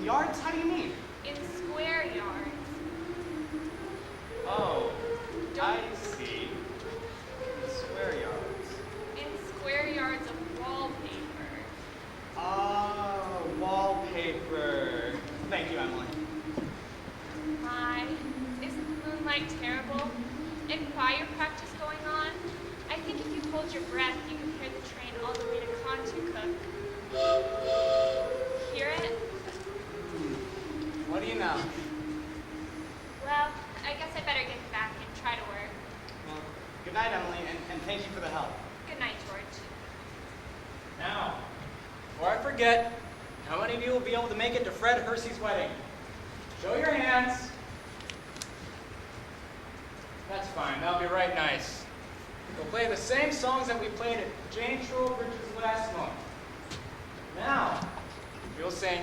yards? How do you mean? In square yards. Oh, Don't- I see. Square yards. In square yards of wallpaper. Wallpaper. Thank you, Emily. My, isn't moonlight terrible? And choir practice going on? I think if you hold your breath, you can hear the train all the way to Contoocook. Hear it? What do you know? Well, I guess I better get back and try to work. Well, good night, Emily, and thank you for the help. Good night, George. Now, before I forget, how many of you will be able to make it to Fred Hersey's wedding? Show your hands. That's fine, that'll be right nice. We'll play the same songs that we played at Jane Trowbridge's last month. Now, you'll sing,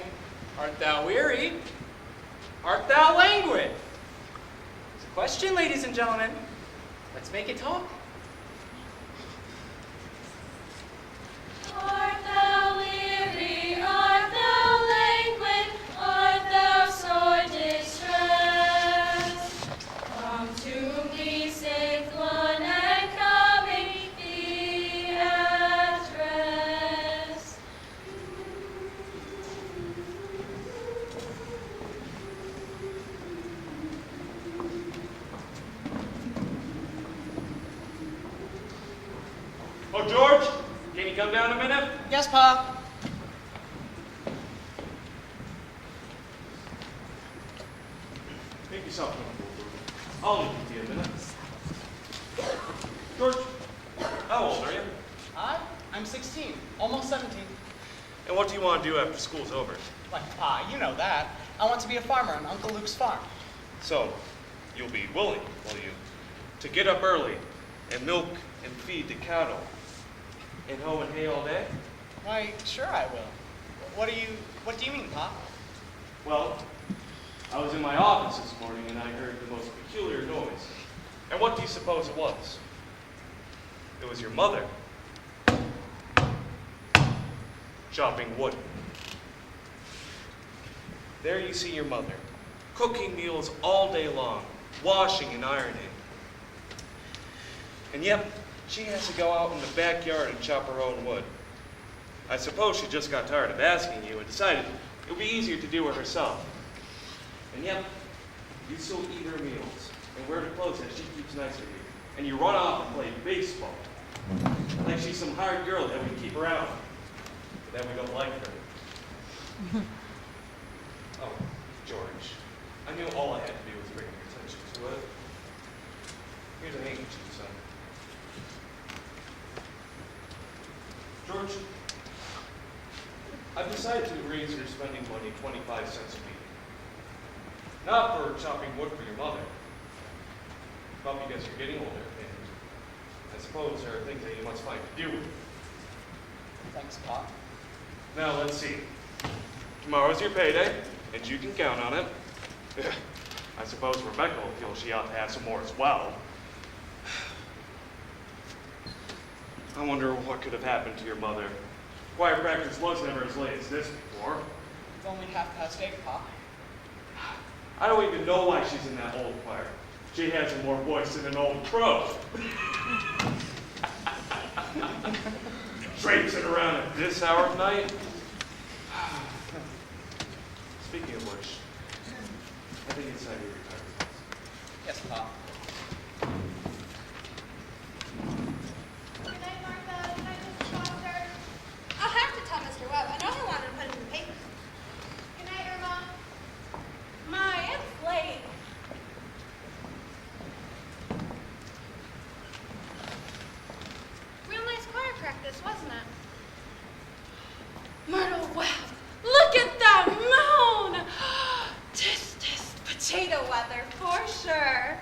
Art Thou Weary? Art Thou Languid? It's a question, ladies and gentlemen. Let's make it talk. Art thou weary? Art thou languid? Art thou sore distressed? Come to me, saith one, and coming thee at rest. Oh, George, can you come down a minute? Yes, Pa. Make yourself comfortable. I'll leave you a minute. George, how old are you? I'm 16, almost 17. And what do you want to do after school's over? Like, you know that. I want to be a farmer on Uncle Luke's farm. So, you'll be willing, will you, to get up early and milk and feed the cattle and hoe and hay all day? Why, sure I will. What do you mean, Pa? Well, I was in my office this morning and I heard the most peculiar noise. And what do you suppose it was? It was your mother chopping wood. There you see your mother, cooking meals all day long, washing and ironing. And yet, she has to go out in the backyard and chop her own wood. I suppose she just got tired of asking you and decided it would be easier to do it herself. And yet, you still eat her meals and wear the clothes that she keeps nice of you. And you run off and play baseball. Like she's some hired girl that we keep around, but that we don't like her. Oh, George, I knew all I had to do was bring your attention to it. Here's a handkerchief, son. George, I've decided to raise your spending money 25 cents a week. Not for chopping wood for your mother, but because you're getting older, and I suppose there are things that you must find to do with it. Thanks, Pa. Now, let's see. Tomorrow's your payday, and you can count on it. I suppose Rebecca will feel she ought to have some more as well. I wonder what could have happened to your mother. Choir practice was never as late as this before. It's only 8:30, Pa. I don't even know why she's in that old choir. She has more voice than an old crow. Traipsing around at this hour of night. Speaking of which, I think it's time you retire. Yes, Pa. Good night, Martha. Good night, Mr. Foster. I'll have to tell Mr. Webb. I know he'll want to put it in the paper. Good night, Irma. My, it's late. Real nice choir practice, wasn't it? Myrtle Webb, look at that moon! Tis potato weather for sure.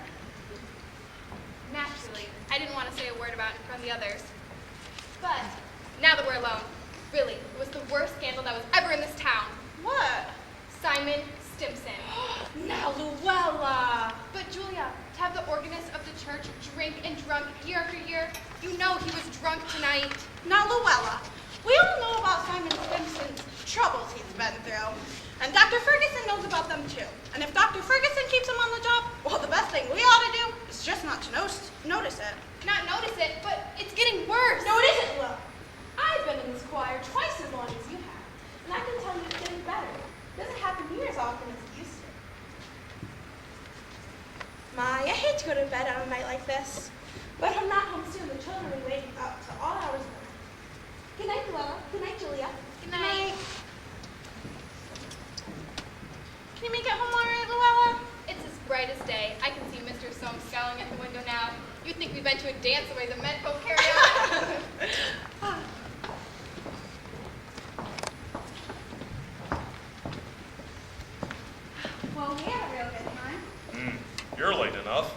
Naturally, I didn't want to say a word about it in front of the others. But now that we're alone, really, it was the worst scandal that was ever in this town. What? Simon Stimson. Now, Luella. But Julia, to have the organist of the church drink and drunk year after year, you know he was drunk tonight. Now, Luella. We all know about Simon Stimson's troubles he's been through. And Dr. Ferguson knows about them too. And if Dr. Ferguson keeps him on the job, well, the best thing we ought to do is just not to notice it. Not notice it, but it's getting worse. No, it isn't, Will. I've been in this choir twice as long as you have, and I can tell you it's getting better. It doesn't happen near as often as it used to. My, I hate to go to bed on a night like this. But if I'm not home soon, the children will be waiting up to all hours of the night. Good night, Luella. Good night, Julia. Good night. Can you make it home all right, Luella? It's as bright as day. I can see Mr. Soames scowling at the window now. You'd think we'd been to a dance the way the men folk carry on. Well, we had a real good time. You're late enough.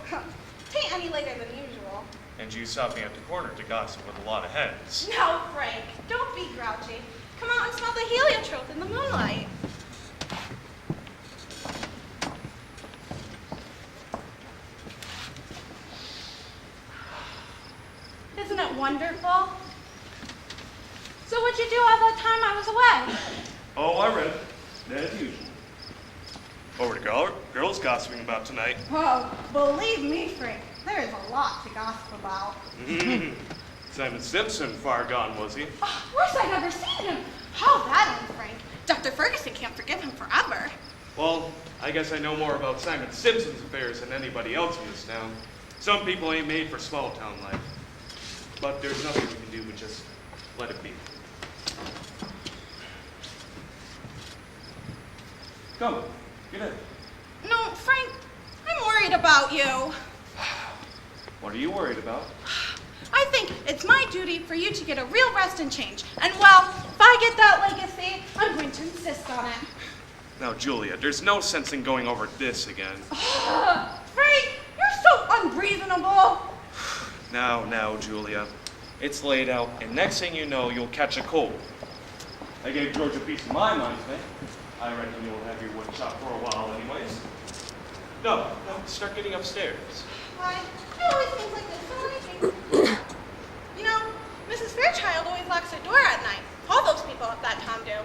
Tain't any later than usual. And you stopped me at the corner to gossip with a lot of hens. No, Frank, don't be grouchy. Come out and smell the heliotrope in the moonlight. Isn't it wonderful? So what'd you do all the time I was away? Oh, I read, as usual. What were the girls gossiping about tonight? Oh, believe me, Frank, there is a lot to gossip about. Simon Simpson, far gone, was he? Oh, worse, I've never seen him. How that ends, Frank. Dr. Ferguson can't forgive him forever. Well, I guess I know more about Simon Simpson's affairs than anybody else in this town. Some people ain't made for small town life. But there's nothing we can do but just let it be. Come, get in. No, Frank, I'm worried about you. What are you worried about? I think it's my duty for you to get a real rest and change. And well, if I get that legacy, I'm going to insist on it. Now, Julia, there's no sense in going over this again. Frank, you're so unreasonable. Now, Julia. It's laid out, and next thing you know, you'll catch a cold. I gave George a piece of my mind, man. I reckon you'll have your wood chopped for a while anyways. No, start getting upstairs. Why, it always seems like this so anything. You know, Mrs. Fairchild always locks her door at night. All those people at that town do.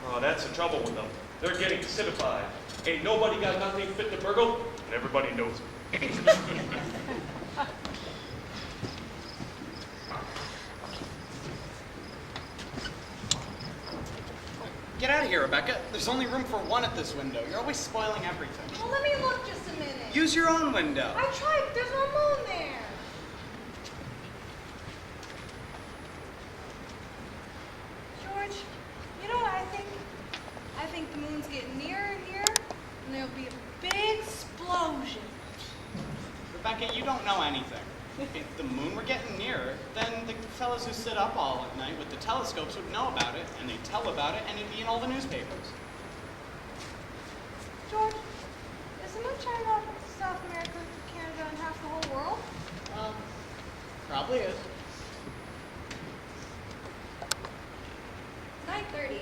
Oh, that's the trouble with them. They're getting acidified. Ain't nobody got nothing fit to burgle, and everybody knows it. Get out of here, Rebecca. There's only room for one at this window. You're always spoiling everything. Well, let me look just a minute. Use your own window. I tried, but there's no moon there. George, you know what I think? I think the moon's getting nearer and nearer, and there'll be a big explosion. Rebecca, you don't know anything. If the moon were getting nearer, then the fellows who sit up all at night with the telescopes would know about it, and they'd tell about it, and it'd be in all the newspapers. George, is the moon China, South America, Canada, and half the whole world? Probably is. 9:30.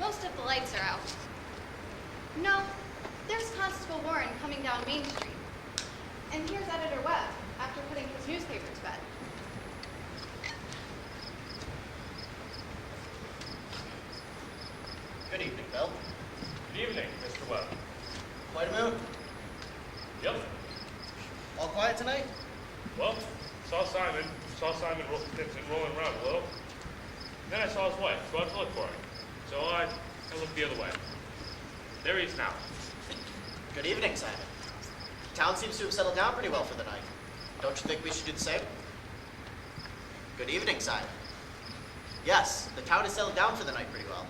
Most of the lights are out. No, there's Constable Warren coming down Main Street. And here's Editor Webb after putting his newspaper to bed. Good evening, Bill. Good evening, Mr. Webb. Quite a moon. Yep. All quiet tonight? Well, saw Simon Simpson rolling around a little. Then I saw his wife, go out to look for him. So I looked the other way. There he is now. Good evening, Simon. Town seems to have settled down pretty well for the night. Don't you think we should do the same? Good evening, Simon. Yes, the town has settled down for the night pretty well.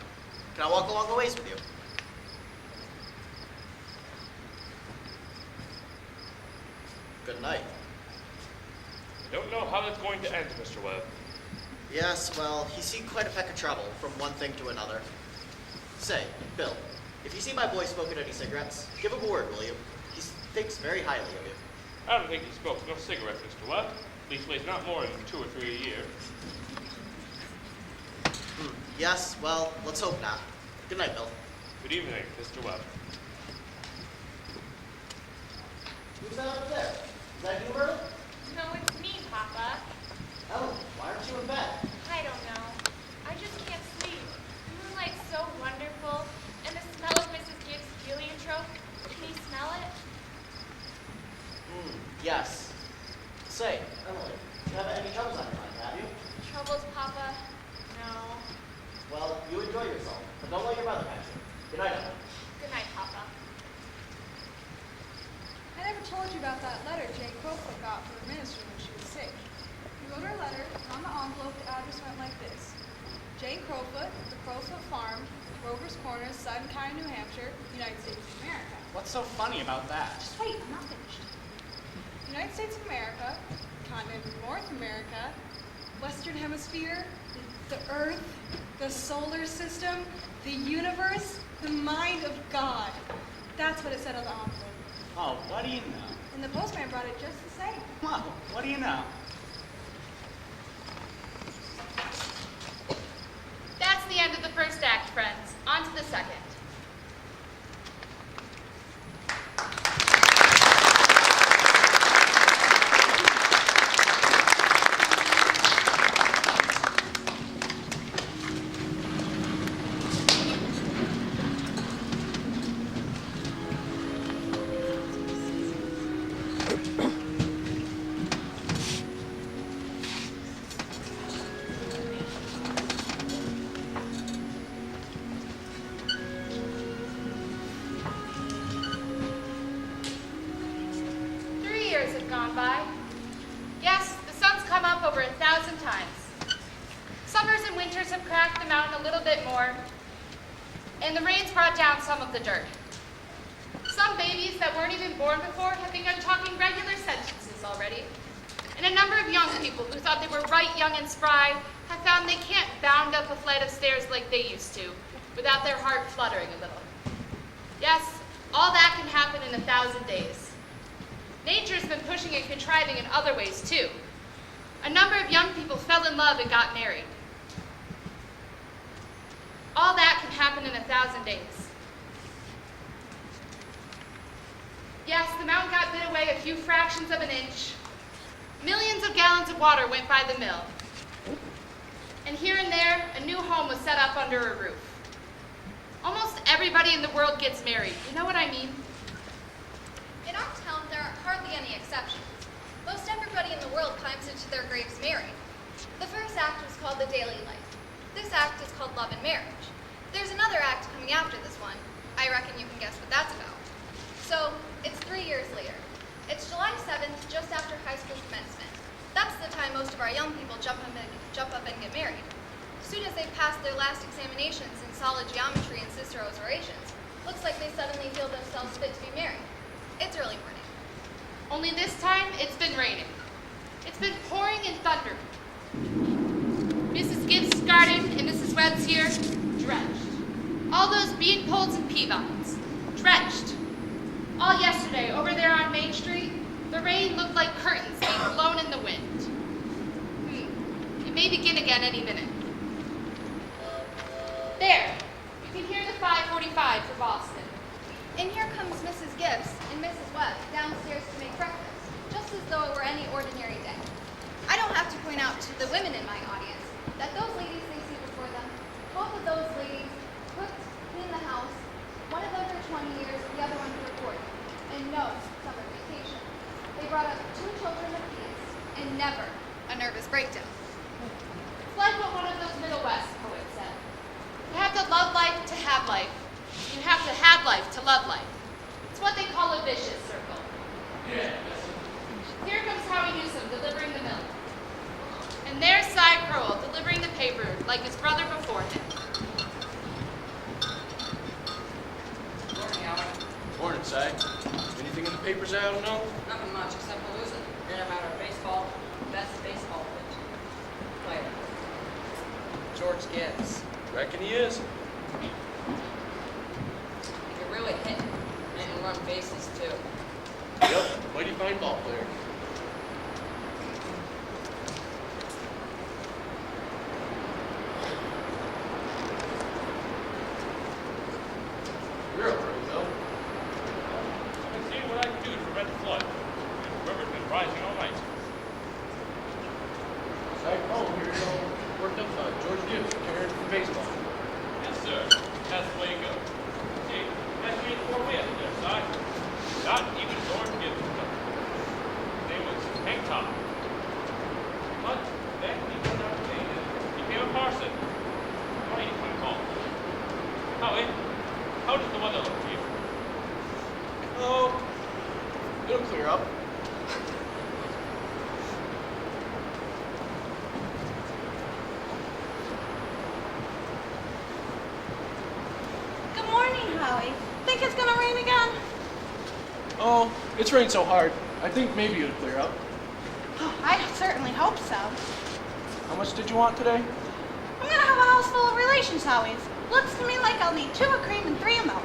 Can I walk along the ways with you? Good night. I don't know how that's going to end, Mr. Webb. Yes, well, he's seen quite a peck of trouble from one thing to another. Say, Bill, if you see my boy smoking any cigarettes, give him a word, will you? He thinks very highly of you. I don't think he smokes no cigarettes, Mr. Webb. Leastways, not more than 2 or 3 a year. Yes, well, let's hope not. Good night, Bill. Good evening, Mr. Webb. Who's that over there? Is that you, Myrtle? No, it's me, Papa. Ellen, why aren't you in bed? I don't know. I just can't sleep. The moonlight's so so wonderful. And the smell of Mrs. Gibbs' heliotrope. Can you smell it? Yes. Say, Emily, you haven't any troubles on your mind, have you? Troubles, Papa? No. Well, you enjoy yourself, but don't let your mother catch you. Good night, Emily. Good night, Papa. I never told you about that letter Jane Crowfoot got for her minister when she was sick. He wrote her a letter, and on the envelope the address went like this. Jane Crowfoot, the Crowfoot Farm, Rover's Corners, Sutton County, New Hampshire, United States of America. What's so funny about that? Just wait, I'm not finished. United States of America, continent of North America, Western Hemisphere, the Earth, the solar system, the universe, the mind of God. That's what it said on the envelope. Oh, what do you know? And the postman brought it just the same. Well, what do you know? That's the end of the first act, friends. On to the second. By. Yes, the sun's come up over 1,000 times. Summers and winters have cracked the mountain a little bit more, and the rain's brought down some of the dirt. Some babies that weren't even born before have begun talking regular sentences already, and a number of young people who thought they were right young and spry have found they can't bound up a flight of stairs like they used to without their heart fluttering a little. Yes, all that can happen in 1,000 days. Nature's been pushing and contriving in other ways, too. A number of young people fell in love and got married. All that can happen in 1,000 days. Yes, the mountain got bit away a few fractions of an inch. Millions of gallons of water went by the mill. And here and there, a new home was set up under a roof. Almost everybody in the world gets married. You know what I mean? In our town, there are hardly any exceptions. Most everybody in the world climbs into their graves married. The first act was called The Daily Life. This act is called Love and Marriage. There's another act coming after this one. I reckon you can guess what that's about. So, it's 3 years later. It's July 7th, just after high school commencement. That's the time most of our young people jump up and get married. As soon as they've passed their last examinations in solid geometry and Cicero's orations, looks like they suddenly feel themselves fit to be married. It's early morning. Only this time, it's been raining. It's been pouring and thundering. Mrs. Gibbs' garden and Mrs. Webb's here, drenched. All those bean poles and pea vines, drenched. All yesterday, over there on Main Street, the rain looked like curtains being blown in the wind. It may begin again any minute. There, you can hear the 5:45 for Boston. And here comes Mrs. Gibbs and Mrs. Webb downstairs to make breakfast, just as though it were any ordinary day. I don't have to point out to the women in my audience that those ladies they see before them, both of those ladies cooked, cleaned the house, one of them for 20 years, the other one for 40, and no summer vacation. They brought up 2 children apiece, and never a nervous breakdown. It's like what one of those Middle West poets said. You have to love life to have life. You have to have life to love life. It's what they call a vicious circle. Yeah. Here comes Howie Newsom delivering the milk. And there's Cy Crowell delivering the paper like his brother before him. Morning, Howard. Morning, Si. Anything in the papers I don't know? Nothing much except we're losing. Read about our baseball, best baseball player. George Gibbs. Reckon he is. He could really hit and run bases too. Yep, mighty fine ball player. You're up, Bill. I've been seeing what I can do to prevent the flood. The river's been rising all night. Si, oh, here you go. Worked up George Gibbs, caring for baseball. Yes, Howie, how does the weather look to you? Oh, it'll clear up. Good morning, Howie. Think it's gonna rain again? Oh, it's rained so hard. I think maybe it'll clear up. Oh, I certainly hope so. How much did you want today? I'm gonna have a house full of relations, Howies. Looks to me like I'll need 2 of cream and 3 of milk.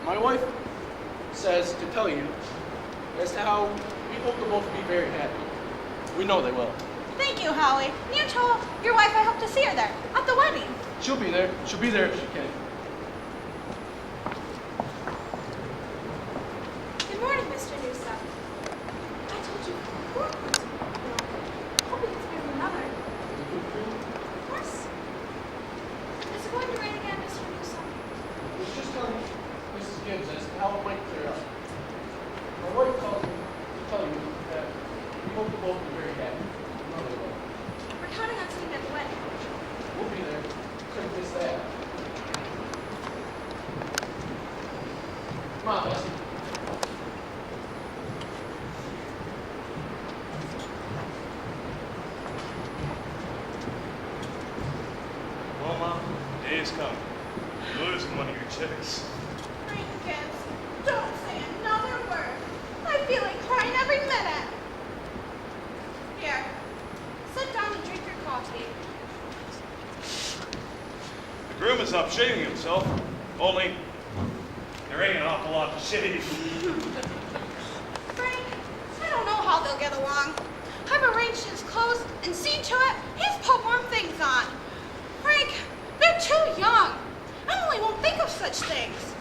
My wife says to tell you as to how we hope they'll both be very happy. We know they will. Thank you, Howie. You told your wife I hope to see her there, at the wedding. She'll be there. She'll be there if she can. Good morning, Mr. Newsom. I told you before. Hoping it's been another. Of course. Is it going to rain again, Mr. Newsom? I was just telling Mrs. Gibbs as to how it might clear up. My wife calls me to tell you that we hope they'll both be very happy. We know they will. We're counting on seeing you at the wedding. We'll be there. Couldn't miss that. Come on, Leslie. Well, Mom, day is coming. You're losing one of your chicks. Frank Gibbs, don't say another word. I feel like crying every minute. Here, sit down and drink your coffee. The groom is up shaving himself. Only, there ain't an awful lot to shave. Frank, I don't know how they'll get along. I've arranged his clothes and seen to it he's put warm things on. Frank, they're too young. Emily won't think of such things.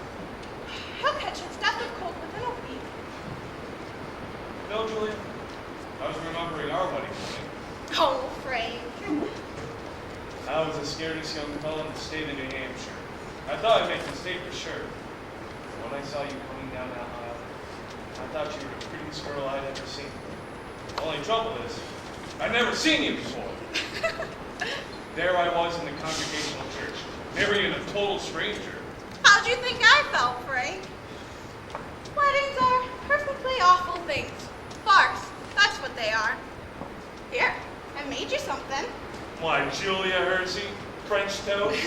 He'll catch his death of cold within a week. No, Julia. I was remembering our wedding morning. Oh, Frank. I was the scariest young fellow in the state of New Hampshire. I thought I'd make the state for sure. When I saw you coming down that aisle, I thought you were the prettiest girl I'd ever seen. The only trouble is, I'd never seen you before. There I was in the Congregational Church, marrying a total stranger. How'd you think I felt, Frank? Weddings are perfectly awful things. Farce, that's what they are. Here, I made you something. Why, Julia Hersey, French toast?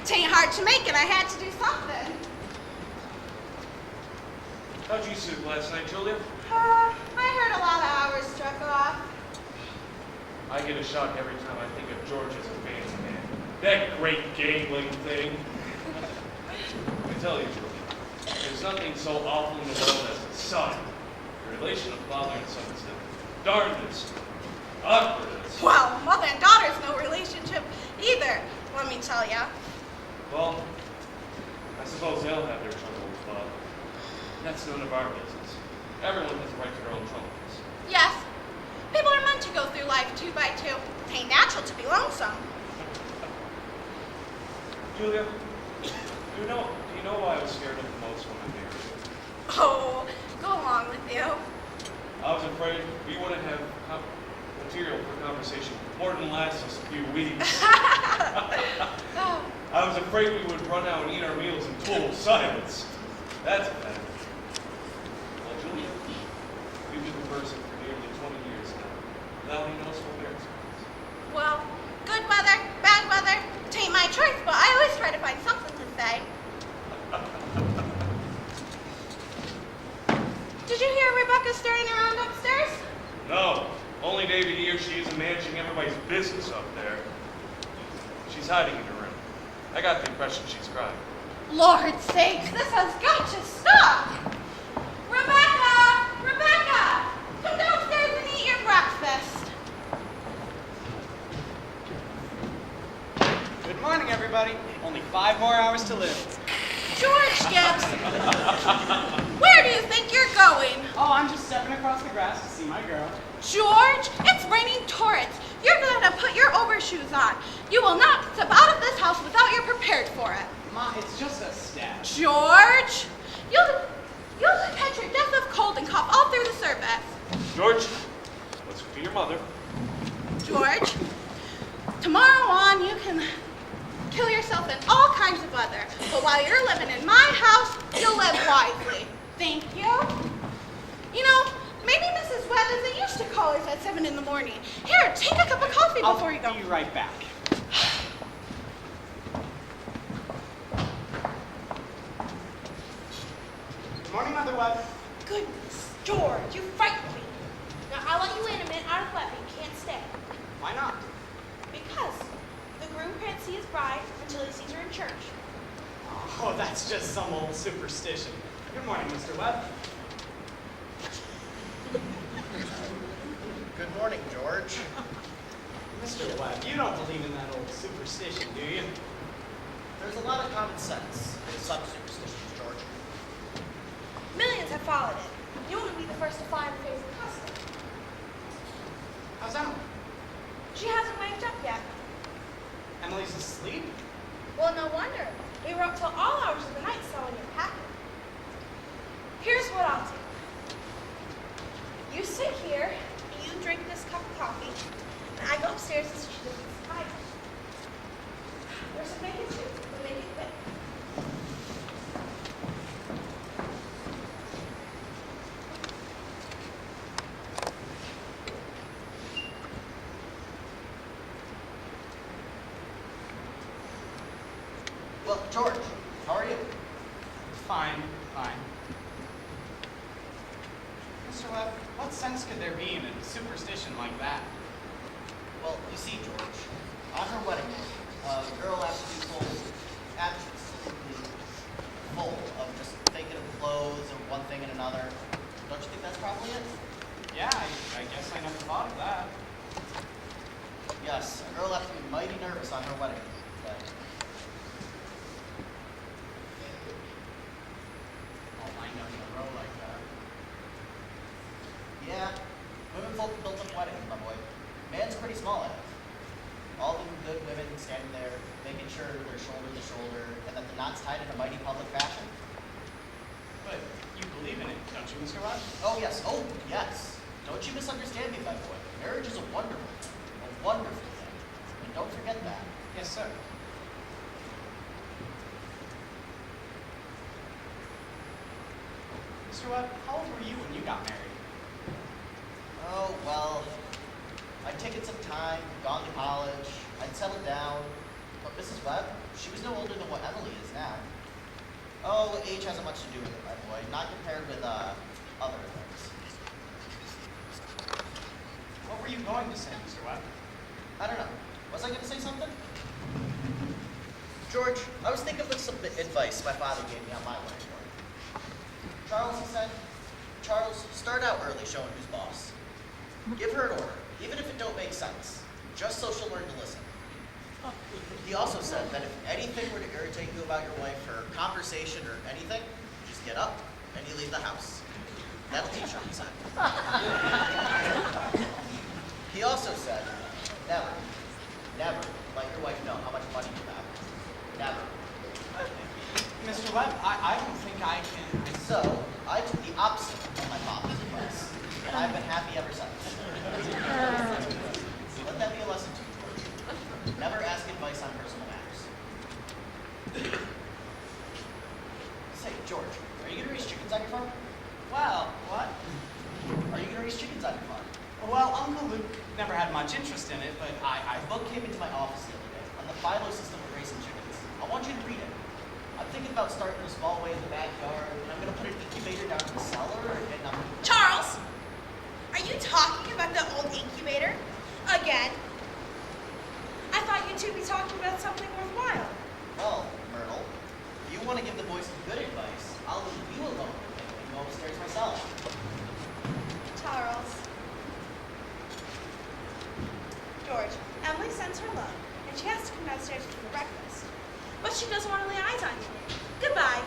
Tain't hard to make, and I had to do something. How'd you sleep last night, Julia? I heard a lot of hours struck off. I get a shock every time I think of George as a family man. That great gangling thing. I tell you, Julia, there's nothing so awful in the world as a son. The relation of father and son is the darndest, awkwardest. Well, mother and daughter's no relationship either, let me tell ya. Well, I suppose they'll have their troubles, but that's none of our business. Everyone has a right to their own troubles. Yes, people are meant to go through life 2 by 2. Tain't natural to be lonesome. Julia, do you know why I was scared of the most when I married you? Oh, go along with you. I was afraid we wouldn't have material for conversation more than last us a few weeks. I was afraid we would run out and eat our meals in total silence. That's a fact. Well, Julia, we've been conversing for nearly 20 years now, without any noticeable marriage. Well, good weather, bad weather, tain't my choice, but I always try to find something to say. Did you hear Rebecca stirring around upstairs? No, only David he or she isn't managing everybody's business up there. She's hiding in her room. I got the impression she's crying. Lord's sakes, this has got to stop! Rebecca! Rebecca! Come downstairs and eat your breakfast. Good morning, everybody. Only 5 more hours to live. George Gibbs! Where do you think you're going? Oh, I'm just stepping across the grass to see my girl. George, it's raining torrents. You're going to put your overshoes on. You will not step out of this house without you're prepared for it. Ma, it's just a stab. George, you'll catch your death of cold and cough all through the service. George, let's go to your mother. George, tomorrow on you can while you're living in my house, you'll live wisely. Thank you. You know, maybe Mrs. Webb isn't used to callers at 7 in the morning. Here, take a cup of coffee before you go. I'll be right back. Good morning, Mother Webb. Goodness, George, you frightened me. Now, I'll let you in a minute out of levy. You can't stay. Why not? Because the groom can't see his bride until he sees her in church. Oh, that's just some old superstition. Good morning, Mr. Webb. Good morning, George. Mr. Webb, you don't believe in that old superstition, do you? There's a lot of common sense in some superstitions, George. Millions have followed it. You wouldn't be the first to fly in the face of custom. How's Emily? She hasn't waked up yet. Emily's asleep? Well, no wonder. We were up till all hours of the night sewing your packet. Here's what I'll do. You sit here, and you drink this cup of coffee, and I go upstairs and see she doesn't surprise me. There's some bacon too. We'll make it quick. Well, George, how are you? Fine, fine. Mr. Webb, what sense could there be in a superstition like that? Well, you see, George, on her wedding day, a girl has to be absolutely full of just thinking of clothes or one thing and another. Don't you think that's probably it? Yeah, I guess I never thought of that. Yes, a girl has to be mighty nervous on her wedding day. All lined up in a row like that. Yeah, women folk built up weddings, my boy. Man's pretty small at it. All the good women standing there, making sure they're shoulder to shoulder, and that the knot's tied in a mighty public fashion. But you believe in it, don't you, Mr. Webb? Oh yes, Don't you misunderstand me, my boy. Marriage is a wonderful thing. A wonderful thing. And don't forget that. Yes, sir. Mr. Webb, how old were you when you got married? Oh, well, I'd taken some time, gone to college, I'd settled down. But Mrs. Webb, she was no older than what Emily is now. Oh, age hasn't much to do with it, my boy. Not compared with, other things. What were you going to say, Mr. Webb? I don't know. Was I going to say something? George, I was thinking of some advice my father gave me on my wedding day. Charles, he said, Charles, start out early showing who's boss. Give her an order, even if it don't make sense, just so she'll learn to listen. He also said that if anything were to irritate you about your wife or conversation or anything, just get up and you leave the house. That'll teach her, he said. He also said, never let your wife know how much money you have. Never. Mr. Webb, I don't think I can. So, I took the opposite of my father's advice, and I've been happy ever since. Let that be a lesson to you, George. Never ask advice on personal matters. Say, George, are you going to raise chickens on your farm? Well, what? Are you going to raise chickens on your farm? Well, Uncle Luke never had much interest in it, but A book came into my office the other day on the philo system of raising chickens. I want you to read it. I'm thinking about starting a small way in the backyard, and I'm going to put an incubator down in the cellar, and I'm... Charles, are you talking about the old incubator? Again? I thought you two be talking about something worthwhile. Well, Myrtle, if you want to give the boys some good advice, I'll leave you alone and go upstairs myself. Charles. George, Emily sends her love, and she has to come downstairs for breakfast. But she doesn't want to lay eyes on you. Goodbye.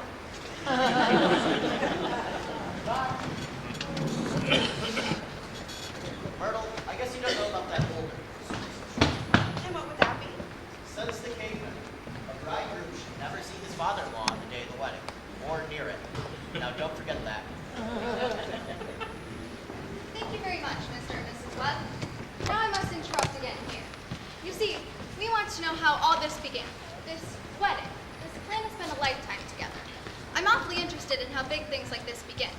Myrtle, I guess you don't know about that older superstition. And what would that be? Says the caveman, a bridegroom should never see his father-in-law on the day of the wedding, or near it. Now don't forget that. Thank you very much, Mr. and Mrs. Webb. Now I must interrupt again here. You see, we want to know how all this began. This wedding, this plan to spend a lifetime together. I'm awfully interested in how big things like this begin.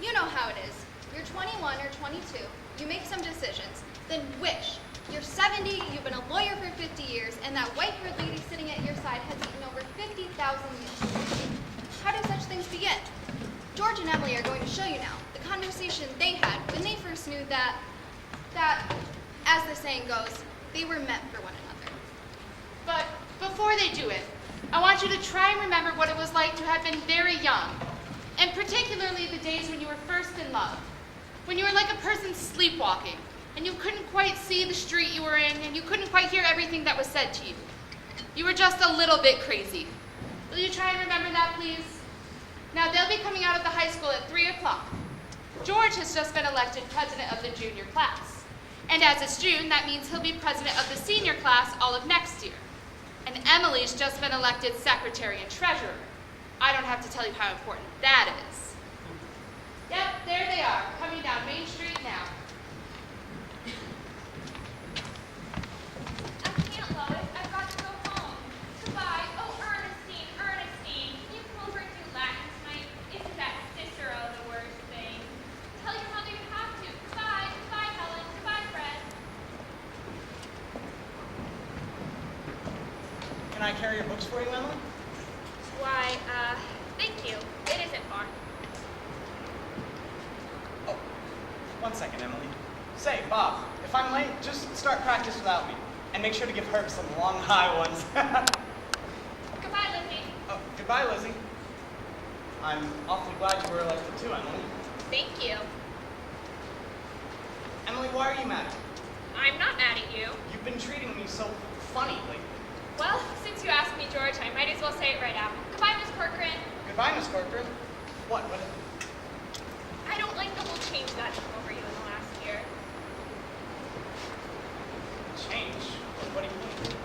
You know how it is. You're 21 or 22, you make some decisions, then wish. You're 70, you've been a lawyer for 50 years, and that white-haired lady sitting at your side has eaten over 50,000 meals. How do such things begin? George and Emily are going to show you now the conversation they had when they first knew that, as the saying goes, they were meant for one another. But before they do it, I want you to try and remember what it was like to have been very young, and particularly the days when you were first in love, when you were like a person sleepwalking, and you couldn't quite see the street you were in, and you couldn't quite hear everything that was said to you. You were just a little bit crazy. Will you try and remember that, please? Now, they'll be coming out of the high school at 3 o'clock. George has just been elected president of the junior class. And as it's June, that means he'll be president of the senior class all of next year. And Emily's just been elected secretary and treasurer. I don't have to tell you how important that is. Yep, there they are, coming down Main Street now. I can't, Lois. I've got to go home. Goodbye. Oh, Ernestine, Ernestine, can you come over and do Latin tonight? Isn't that Cicero the worst thing? Tell your mother you have to. Goodbye. Goodbye, Helen. Goodbye, Fred. Can I carry your books for you, Emily? Why, thank you. It isn't far. Oh, 1 second, Emily. Say, Bob, if I'm late, just start practice without me. And make sure to give Herb some long, high ones. Goodbye, Lizzie. Oh, goodbye, Lizzie. I'm awfully glad you were elected too, Emily. Thank you. Emily, why are you mad? I'm not mad at you. You've been treating me so funny lately. Well, since you asked me, George, I might as well say it right out. Goodbye, Miss Corcoran. Goodbye, Miss Corcoran. What? I don't like the whole change that came over you in the last year. Change? What do you mean?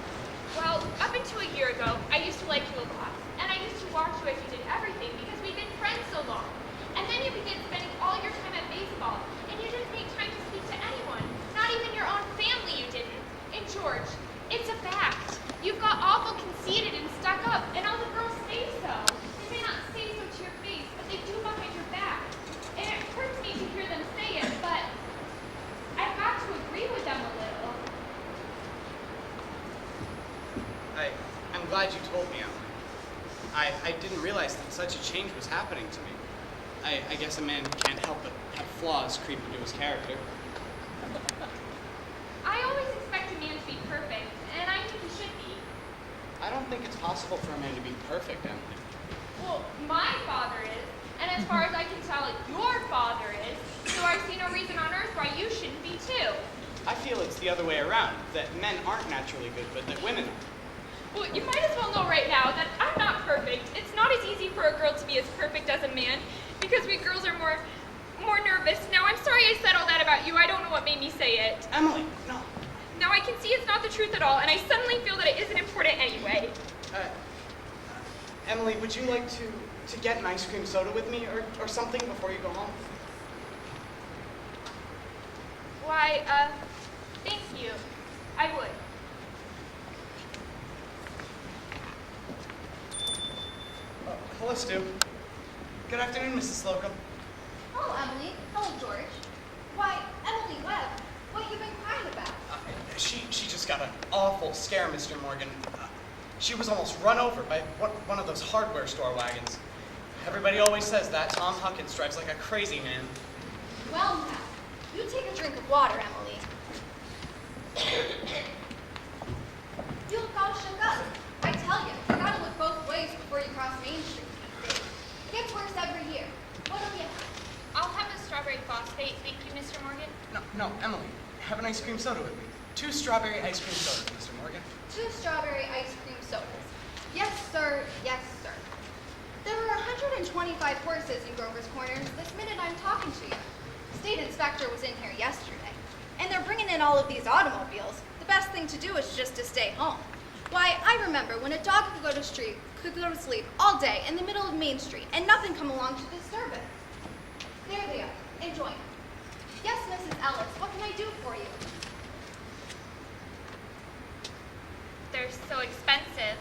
Well, up until a year ago, I used to like you a lot. And I used to watch you as you did everything because we'd been friends so long. And then you began spending all your time at baseball. And you didn't make time to speak to anyone. Not even your own family you didn't. And George, it's a fact. You've got awful conceited and stuck up. And all the girls say so. They may not say so to your face, but they do behind your back. And it hurts me to hear them say it, but I've got to agree with them a little. I'm glad you told me, Emily. I didn't realize that such a change was happening to me. I guess a man can't help but have flaws creep into his character. I always expect a man to be perfect, and I think he should be. I don't think it's possible for a man to be perfect, Emily. Well, my father is, and as far as I can tell, your father is, so I see no reason on earth why you shouldn't be too. I feel it's the other way around, that men aren't naturally good, but that women are. Well, you might as well know right now that I'm not perfect. It's not as easy for a girl to be as perfect as a man, because we girls are more nervous. Now, I'm sorry I said all that about you. I don't know what made me say it. Emily, no. Now I can see it's not the truth at all, and I suddenly feel that it isn't important anyway. Emily, would you like to get an ice cream soda with me or something before you go home? Why, thank you. I would. Hello, Stu. Good afternoon, Mrs. Slocum. Hello, Emily. Hello, George. Why, Emily Webb, what you been crying about? She just got an awful scare, Mr. Morgan. She was almost run over by one of those hardware store wagons. Everybody always says that Tom Huckins drives like a crazy man. Well, now, you take a drink of water, Emily. You look all shook up. I tell you, you gotta look both ways before you cross Main Street these days. It gets worse every year. What'll you have? I'll have a strawberry phosphate, thank you, Mr. Morgan. No, Emily, have an ice cream soda with me. 2 strawberry ice cream sodas, Mr. Morgan. 2 strawberry ice cream sodas. Yes, sir. Yes, sir. There are 125 horses in Grover's Corners this minute I'm talking to you. State inspector was in here yesterday. And they're bringing in all of these automobiles. The best thing to do is just to stay home. Why, I remember when a dog could go to sleep all day in the middle of Main Street and nothing come along to disturb it. There they are, enjoying. Yes, Mrs. Ellis, what can I do for you? They're so expensive.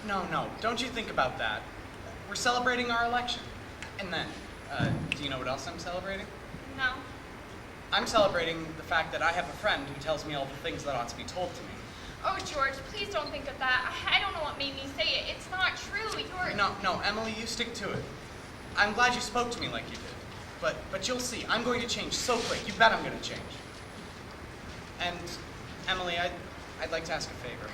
No. Don't you think about that. We're celebrating our election. And then, do you know what else I'm celebrating? No. I'm celebrating the fact that I have a friend who tells me all the things that ought to be told to me. Oh, George, please don't think of that. I don't know what made me say it. It's not true. You're... No, Emily, you stick to it. I'm glad you spoke to me like you did. But you'll see, I'm going to change so quick. You bet I'm going to change. And, Emily, I'd like to ask a favor.